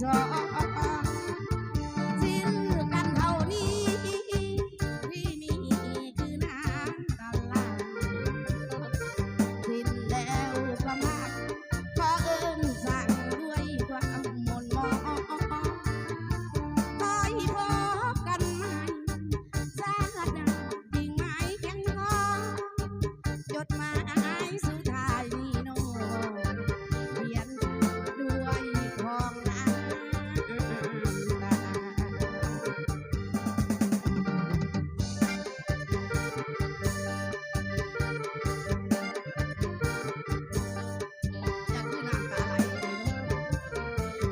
สองสิ้นกันเท่านี้ที่นี่คือนางตลาดสิ้นแล้วก็มากขอเอิ้นสั่งด้วยความมนมองคอยพบกันใหม่ชาติหน้ายิ่งหมายแข็งคอจดหมายสุดท้ายนี้โน้เขียนด้วยของน้ำตาอยากคือน้ำตาไหลเลย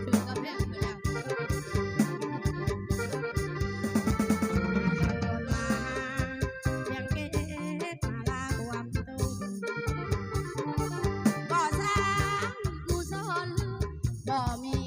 ถึงกับแพงไปแล้วจนมาเพียงเกตมาลาความตุกบ่สร้างกุศลบ่มี